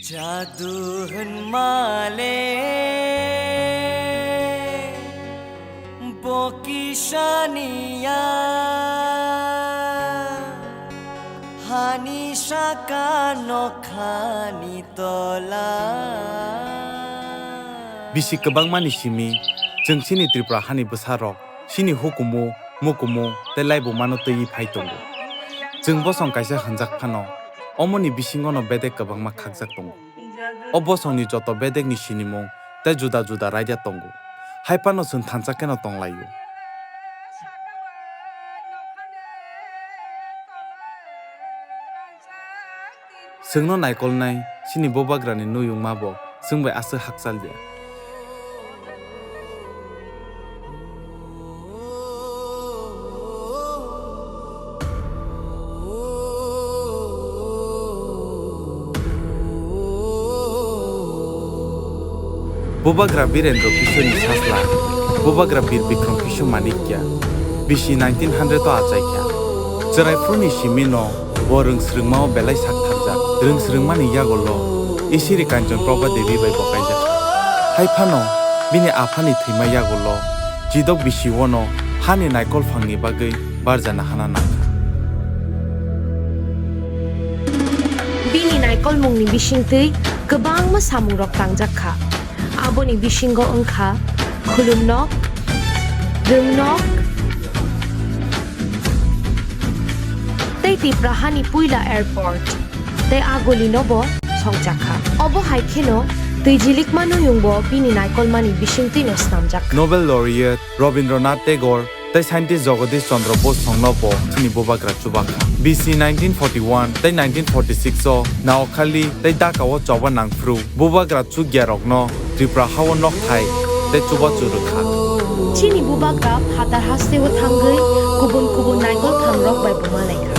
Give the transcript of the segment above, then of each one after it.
जादू माले बोकिशानिया हानि शाका नखानि तोला Bisi kebang mani simi jeng sini Tipraha ni besarok sini hukumu mukumu telai bo mano tei phai tongo jeng bosong kaisa hanjak phano omoni bisingono bedek kebang ma khagjak tongo o bosong ni joto bedek ni sinimong te juda juda raida tongo haipano sun thanjakeno tonglayo sungno naikol nai sini Bubagra ni nuyung mabo sungbai ase haksalja Bubagra Birendro Kishore Sasla, Bubagra Bir Bikram Kishore Manikya, Bisi 1900 to achaikya. Jerai fruni shimino, borung srungmao belai sak tharjak, drung srungmani yagolo, isiri kanjon proba devi bai bokaijak. Hai phano, bini aphani thima yagolo, jidok bisi wono, hani naikol phangni bagai barjana hana nangka. Bini naikol mungni bisingtui, kebang ma samurok tangjak. Aboni bisingo engkha khulumnok drungnok tei Tipraha ni puila airport tei agoli nobo songjakha obo haikheno tui jilik manu yungbo bini naikol mani bisingti no snamjak Nobel laureate Rabindranath Tagore tei scientist Jagadish Chandra Bose songnobo chini Bubagra chubakha BC 1941 tei 1946 o naokhali tei dakawo choba nangfru Bubagra chu gyarokno Tipraha wo nok thai tei chuba churukha chini Bubagra hatar haste wo thangai kubun naikol thangrok bai bumalaikha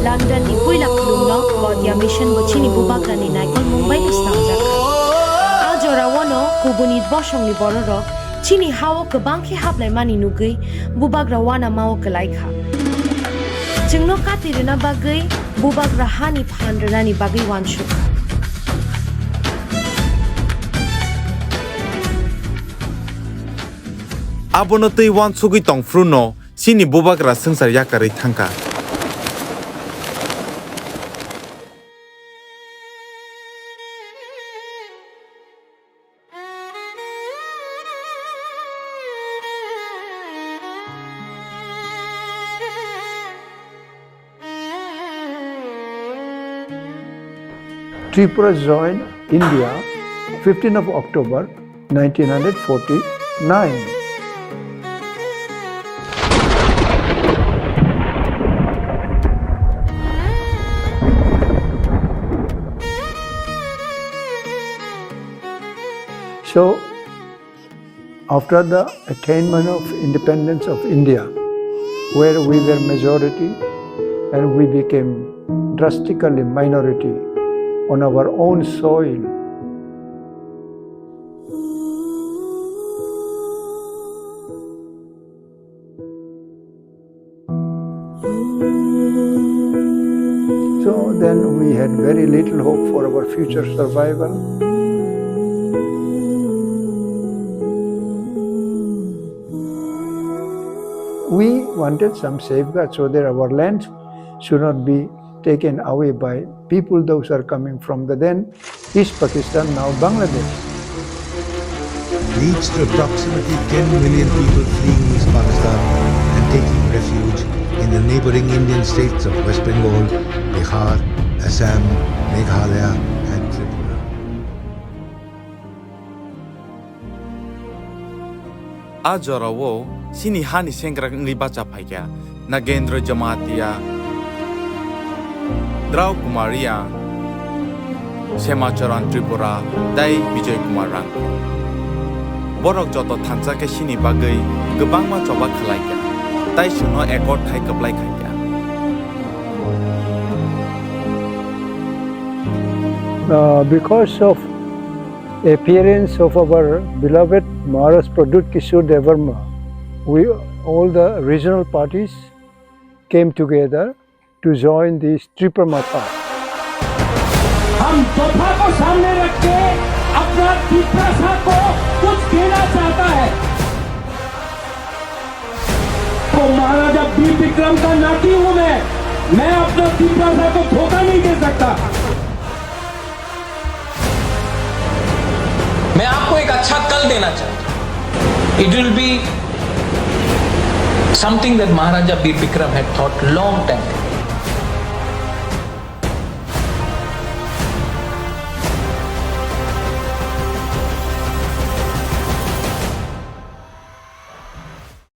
London ni puila khulumnok Gaudiya mission bo chini Bubagra ni naikol Mumbai no snamjakha ajora wono kubunit bosong ni bororok chini hawo kebangkhe hablai mani nugui Bubagra wana mawo kelaikha jengno katirina bagai Bubagra hani phandrana ni bagai wansukha abono tei wan sugui tongfru no sini Bubagra sengsar yakarei thangka Tripura joined India 15th of October 1949. So, after the attainment of independence of India, where we were majority and we became drastically minority on our own soil, so then we had very little hope for our future survival. We wanted some safeguards so that our land should not be taken away by people those are coming from the then East Pakistan, now Bangladesh. Leads to approximately 10 million people fleeing East Pakistan and taking refuge in the neighboring Indian states of West Bengal, Bihar, Assam, Meghalaya and Tripura. Ajorawo sini hani sengrak ngi baca paikya Nagendra Jamatia Drau Kumaria Semacharan Tripura Dai Vijay Kumarang Borok joto thanjake sini bagai gebang ma coba khalaikya tai suno ekor khai kaplai khaikya Because of appearance of our beloved Maharaja Pradyot Kishore Debbarma, all the regional parties came together to join this Twipraha. हम वफा को सामने रख के अपना तिप्रसा को कुछ देना चाहता है। तो महाराजा बीर विक्रम का नाती हूं मैं अपना तिप्रसा को धोखा नहीं दे सकता। मैं आपको एक अच्छा कल देना चाहता हूं। It will be something that Maharaja Bir Vikram had thought long time.